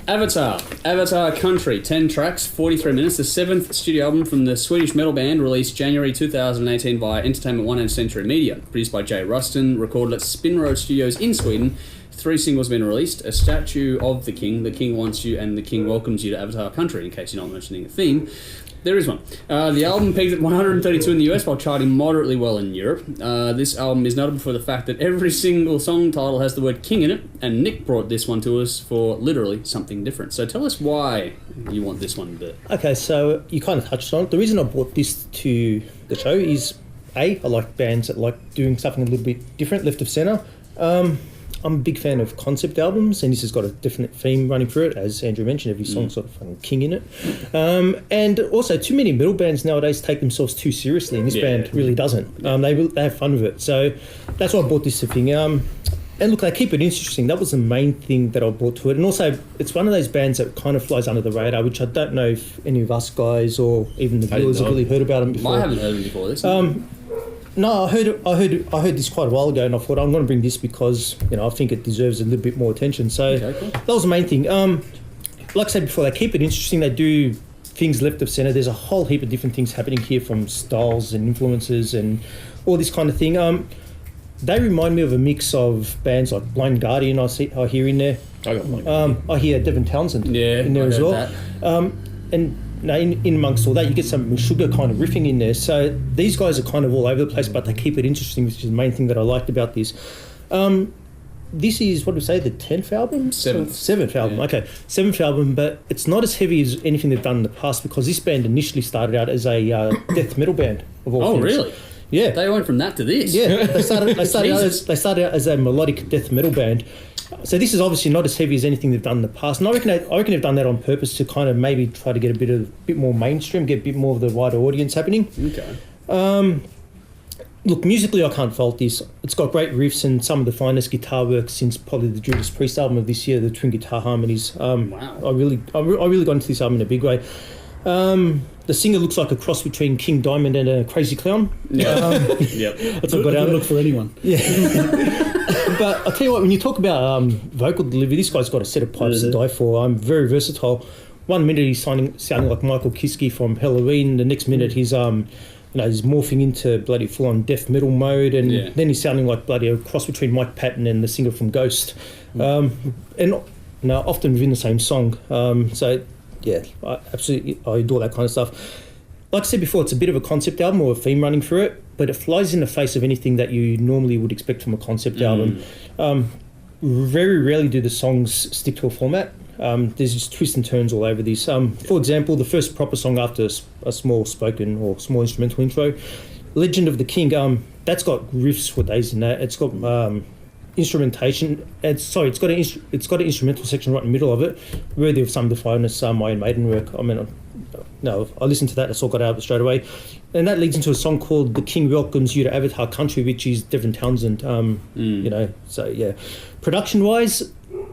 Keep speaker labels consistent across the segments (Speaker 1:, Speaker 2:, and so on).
Speaker 1: Avatar Country, 10 tracks, 43 minutes, the 7th studio album from the Swedish metal band, released January 2018 via Entertainment One and Century Media. Produced by Jay Ruston, recorded at Spin Road Studios in Sweden. 3 singles have been released: A Statue of the King Wants You, and The King Welcomes You to Avatar Country, in case you're not mentioning a theme. There is one. The album peaked at 132 in the US while charting moderately well in Europe. This album is notable for the fact that every single song title has the word king in it, and Nick brought this one to us for literally something different. So tell us why you want this one to...
Speaker 2: Okay, so you kind of touched on it. The reason I brought this to the show is, I like bands that like doing something a little bit different, left of centre. I'm a big fan of concept albums, and this has got a definite theme running through it. As Andrew mentioned, every song's got a fucking king in it. And also, too many metal bands nowadays take themselves too seriously, and this band really doesn't. They have fun with it. So that's why I brought this thing. And look, they keep it interesting. That was the main thing that I brought to it. And also, it's one of those bands that kind of flies under the radar, which I don't know if any of us guys or even the viewers have really heard about them before.
Speaker 1: I haven't heard of them before this.
Speaker 2: No, I heard this quite a while ago, and I thought I'm going to bring this because I think it deserves a little bit more attention. So cool. That was the main thing. Like I said before, they keep it interesting. They do things left of centre. There's a whole heap of different things happening here, from styles and influences and all this kind of thing. They remind me of a mix of bands like Blind Guardian. I hear in there. I hear Devin Townsend in there as well. And in amongst all that, you get some sugar kind of riffing in there. So these guys are kind of all over the place, but they keep it interesting, which is the main thing that I liked about this. This is, what do we say, the 10th album? Seventh album, okay. 7th album, but it's not as heavy as anything they've done in the past, because this band initially started out as a death metal band of all things. Oh, really? Yeah.
Speaker 1: They went from that to this?
Speaker 2: Yeah. They started out as a melodic death metal band. So this is obviously not as heavy as anything they've done in the past, and I reckon they've done that on purpose to kind of maybe try to get a bit more mainstream, get a bit more of the wider audience happening.
Speaker 1: Okay.
Speaker 2: Look, musically, I can't fault this. It's got great riffs and some of the finest guitar work since probably the Judas Priest album of this year, the twin guitar harmonies.
Speaker 1: Wow.
Speaker 2: I really got into this album in a big way. The singer looks like a cross between King Diamond and a Crazy Clown.
Speaker 1: Yep.
Speaker 3: That's a good look for anyone.
Speaker 2: Yeah. But I'll tell you what, when you talk about vocal delivery, this guy's got a set of pipes to die for. I'm very versatile. 1 minute he's sounding like Michael Kiske from Halloween. The next minute he's he's morphing into bloody full-on death metal mode, and then he's sounding like bloody a cross between Mike Patton and the singer from Ghost, and often within the same song. So yeah, I adore that kind of stuff. Like I said before, it's a bit of a concept album or a theme running through it, but it flies in the face of anything that you normally would expect from a concept album. Very rarely do the songs stick to a format. There's just twists and turns all over this. For example, the first proper song after a small spoken or small instrumental intro, Legend of the King, that's got riffs for days in that. It's got instrumentation. It's got an instrumental section right in the middle of it, worthy of some of the finest Iron Maiden work. I mean, I listened to that. That's all got out of it straight away, and that leads into a song called "The King Welcomes You to Avatar Country," which is Devin Townsend. So yeah, production-wise,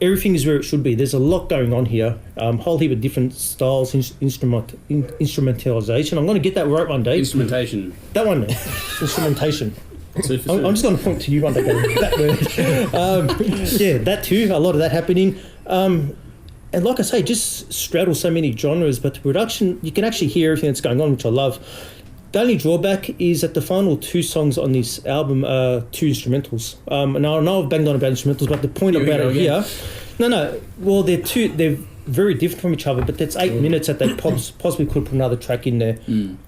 Speaker 2: everything is where it should be. There's a lot going on here. Whole heap of different styles, instrumentalization. I'm going to get that right one day.
Speaker 1: Instrumentation.
Speaker 2: That one, instrumentation. I'm just going to point to you one day. That word. That too. A lot of that happening. And like I say, just straddle so many genres, but the production, you can actually hear everything that's going on, which I love. The only drawback is that the final 2 songs on this album are 2 instrumentals. And I know I've banged on about instrumentals, but the point about it here... No. Well, they're very different from each other, but that's 8 minutes that they possibly could put another track in there.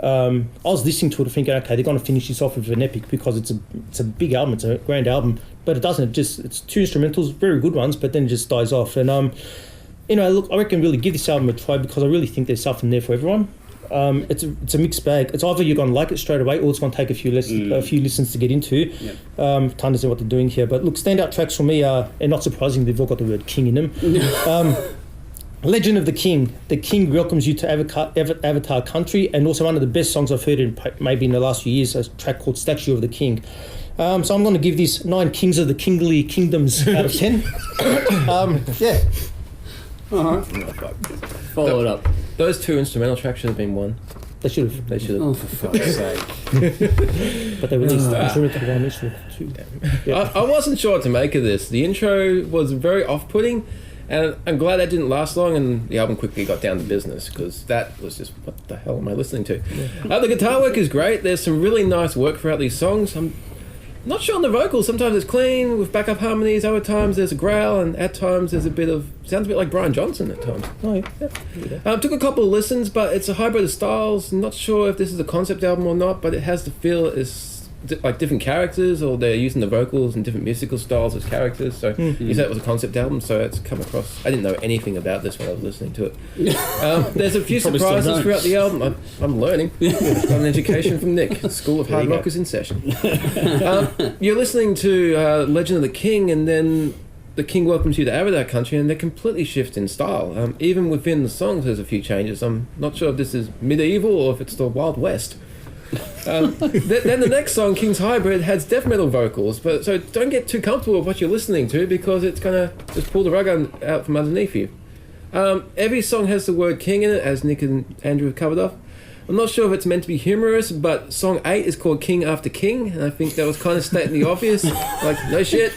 Speaker 2: I was listening to it thinking, okay, they're going to finish this off with an epic because it's a big album, it's a grand album, but it doesn't. It's 2 instrumentals, very good ones, but then it just dies off. And, look, I reckon really give this album a try because I really think there's something there for everyone. It's a mixed bag. It's either you're going to like it straight away or it's going to take a few listens to get into to understand what they're doing here. But look, standout tracks for me are, and not surprisingly, they've all got the word king in them. Legend of the King. The King Welcomes You to Avatar Country, and also one of the best songs I've heard maybe in the last few years, a track called Statue of the King. So I'm going to give this 9 Kings of the Kingly Kingdoms out of 10. Yeah.
Speaker 1: Follow it up.
Speaker 4: Those 2 instrumental tracks should have been one.
Speaker 2: They should have.
Speaker 1: Oh, for fuck's sake.
Speaker 2: But they released instrumental 1, instrumental 2.
Speaker 4: Yeah. I wasn't sure what to make of this. The intro was very off-putting, And I'm glad that didn't last long, and the album quickly got down to business, because that was just, what the hell am I listening to? The guitar work is great. There's some really nice work throughout these songs. I'm not sure on the vocals. Sometimes it's clean with backup harmonies. Other times there's a growl, and at times there's sounds a bit like Brian Johnson at times.
Speaker 2: Oh, yeah.
Speaker 4: Took a couple of listens, but it's a hybrid of styles. Not sure if this is a concept album or not, but it has the feel it's like different characters, or they're using the vocals and different musical styles as characters. So you said it was a concept album, so it's come across. I didn't know anything about this when I was listening to it. There's a few surprises throughout the album. I'm learning. Got an education from Nick. School of Hard Rock is in session. You're listening to Legend of the King, and then the King welcomes you to Avatar Country, and they completely shift in style. Even within the songs, there's a few changes. I'm not sure if this is medieval or if it's the Wild West. Then the next song, King's Hybrid, has death metal vocals, but so don't get too comfortable with what you're listening to, because it's gonna just pull the rug out from underneath you. Every song has the word king in it, as Nick and Andrew have covered off. I'm not sure if it's meant to be humorous, but song 8 is called King After King, and I think that was kind of stating the obvious. Like, no shit.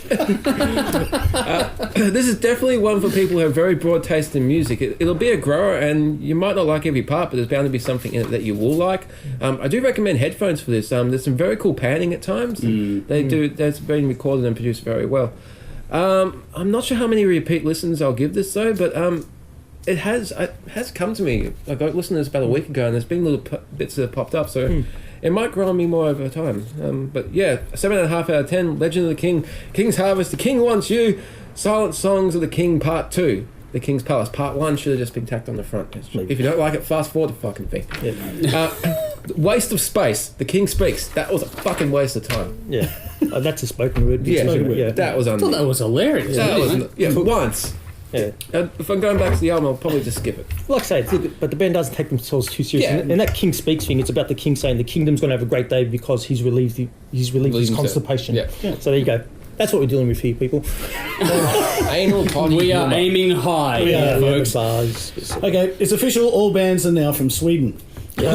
Speaker 4: This is definitely one for people who have very broad taste in music. It'll be a grower, and you might not like every part, but there's bound to be something in it that you will like. I do recommend headphones for this. There's some very cool panning at times. That's been recorded and produced very well. I'm not sure how many repeat listens I'll give this, though, but it has come to me. I got listened to this about a week ago, and there's been little bits that have popped up, so it might grow on me more over time. But yeah, 7.5 out of 10. Legend of the King, King's Harvest, The King Wants You, Silent Songs of the King Part 2, The King's Palace Part 1 should have just been tacked on the front. If you don't like it, fast forward the fucking thing. Waste of Space, The King Speaks. That was a fucking waste of time.
Speaker 2: Yeah, that's a spoken word.
Speaker 4: That was
Speaker 1: I thought that was hilarious.
Speaker 4: Once. Yeah. If I'm going back to the album, I'll probably just skip it.
Speaker 2: Like I say, but the band doesn't take themselves too seriously.
Speaker 4: Yeah.
Speaker 2: And that King Speaks thing, it's about the king saying the kingdom's going to have a great day because he's relieved his constipation.
Speaker 4: Yeah.
Speaker 2: So there you go. That's what we're dealing with here, people.
Speaker 4: Anal potty.
Speaker 1: We are aiming high, folks.
Speaker 2: Bars.
Speaker 3: Okay, it's official. All bands are now from Sweden.
Speaker 1: Just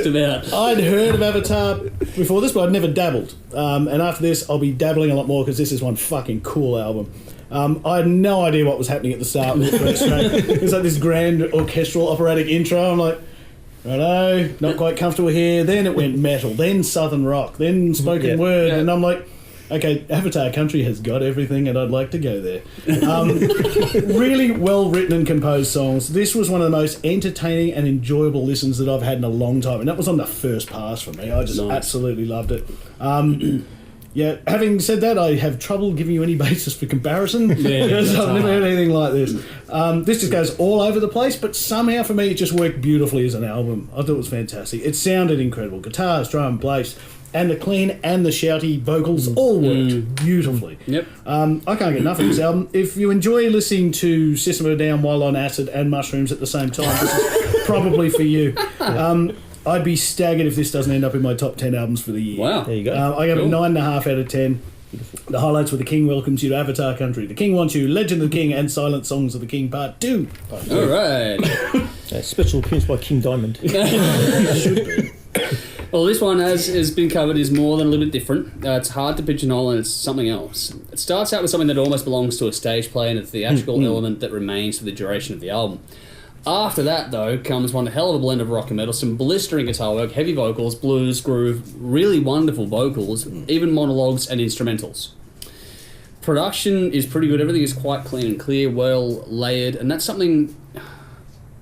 Speaker 1: about.
Speaker 3: I'd heard of Avatar before this, but I'd never dabbled. And after this, I'll be dabbling a lot more, because this is one fucking cool album. I had no idea what was happening at the start with the first track. It's like this grand orchestral operatic intro. I'm like, righto, not quite comfortable here. Then it went metal, then southern rock, then spoken word, and I'm like, okay, Avatar Country has got everything, and I'd like to go there. Really well written and composed songs. This was one of the most entertaining and enjoyable listens that I've had in a long time, and that was on the first pass for me. I just absolutely loved it. Yeah, having said that, I have trouble giving you any basis for comparison, because I've never heard anything like this. This just goes all over the place, but somehow for me it just worked beautifully as an album. I thought it was fantastic. It sounded incredible. Guitars, drum, bass, and the clean and the shouty vocals all worked beautifully.
Speaker 1: Yep.
Speaker 3: I can't get enough of this album. If you enjoy listening to System of a Down while on acid and mushrooms at the same time, this is probably for you. I'd be staggered if this doesn't end up in my top 10 albums for the year.
Speaker 1: Wow.
Speaker 2: There you go.
Speaker 3: I gave it 9.5 out of 10. The highlights were The King Welcomes You to Avatar Country, The King Wants You, Legend of the King, and Silent Songs of the King Part 2.
Speaker 1: All right.
Speaker 2: Special appearance by King Diamond.
Speaker 3: Should be.
Speaker 1: Well, this one, as has been covered, is more than a little bit different. It's hard to pigeonhole, and it's something else. It starts out with something that almost belongs to a stage play and a theatrical element that remains for the duration of the album. After that, though, comes one hell of a blend of rock and metal, some blistering guitar work, heavy vocals, blues, groove, really wonderful vocals, even monologues and instrumentals. Production is pretty good. Everything is quite clean and clear, well layered, and that's something...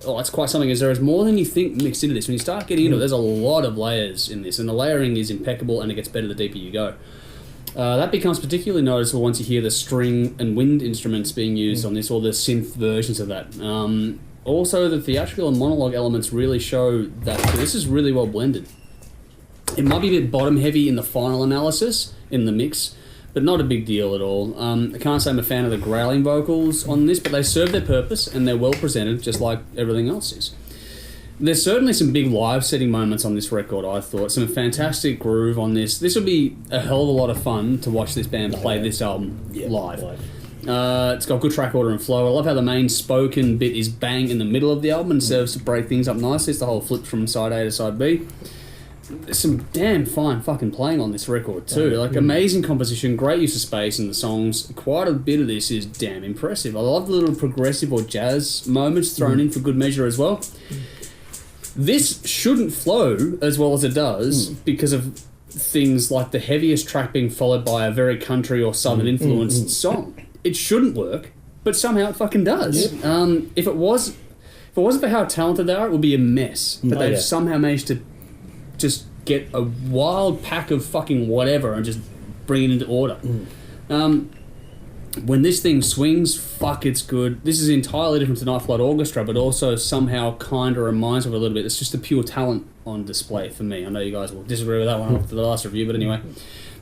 Speaker 1: Oh, that's quite something, as there is more than you think mixed into this. When you start getting into it, there's a lot of layers in this, and the layering is impeccable, and it gets better the deeper you go. That becomes particularly noticeable once you hear the string and wind instruments being used on this, or the synth versions of that. Also, the theatrical and monologue elements really show that this is really well blended. It might be a bit bottom-heavy in the final analysis, in the mix, but not a big deal at all. I can't say I'm a fan of the growling vocals on this, but they serve their purpose, and they're well presented, just like everything else is. There's certainly some big live-setting moments on this record, I thought. Some fantastic groove on this. This would be a hell of a lot of fun to watch this band play this album live. It's got good track order and flow. I love how the main spoken bit is bang in the middle of the album and serves to break things up nicely. It's the whole flip from side A to side B. there's some damn fine fucking playing on this record too. Like amazing composition, great use of space in the songs. Quite a bit of this is damn impressive. I love the little progressive or jazz moments thrown in for good measure as well. This shouldn't flow as well as it does because of things like the heaviest track being followed by a very country or southern influenced song. It shouldn't work, but somehow it fucking does. If it wasn't for how talented they are, it would be a mess. But they've somehow managed to just get a wild pack of fucking whatever and just bring it into order. When this thing swings, fuck, it's good. This is entirely different to Night Flight Orchestra, but also somehow kind of reminds me of it a little bit. It's just the pure talent on display for me. I know you guys will disagree with that one after the last review, but anyway.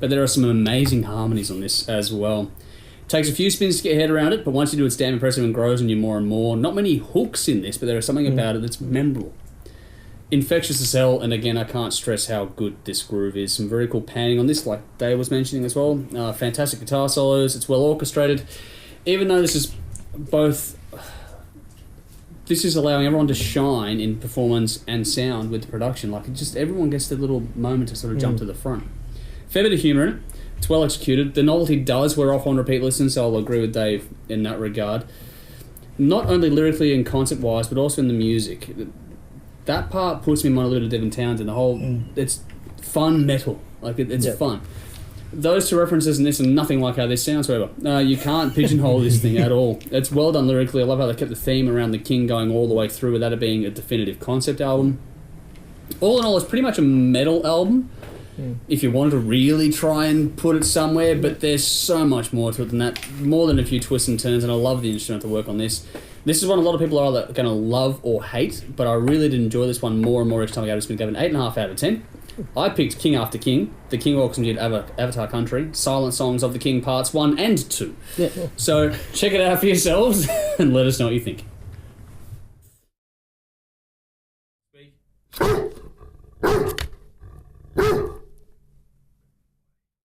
Speaker 1: But there are some amazing harmonies on this as well. Takes a few spins to get your head around it, but once you do, it's damn impressive and grows on you more and more. Not many hooks in this, but there is something about it that's memorable. Infectious as hell, and again, I can't stress how good this groove is. Some very cool panning on this, like Dave was mentioning as well. Fantastic guitar solos. It's well orchestrated. Even though this is both... This is allowing everyone to shine in performance and sound with the production. Like, it just everyone gets the little moment to sort of jump to the front. Fair bit of humour in it. It's well executed. The novelty does wear off on repeat listens, so I'll agree with Dave in that regard. Not only lyrically and concept-wise, but also in the music. That part puts me in mind a little bit of Devin Townsend. The whole... It's fun metal. Like, it's fun. Those two references in this are nothing like how this sounds, however. You can't pigeonhole this thing at all. It's well done lyrically. I love how they kept the theme around the king going all the way through without it being a definitive concept album. All in all, it's pretty much a metal album, if you wanted to really try and put it somewhere, but there's so much more to it than that. More than a few twists and turns, and I love the instrumental work on this. This is one a lot of people are either going to love or hate, but I really did enjoy this one more and more each time I gave it. It's been given 8.5 out of 10. I picked King After King, The King Orchestra Avatar Country, Silent Songs of the King Parts 1 and 2. So check it out for yourselves and let us know what you think.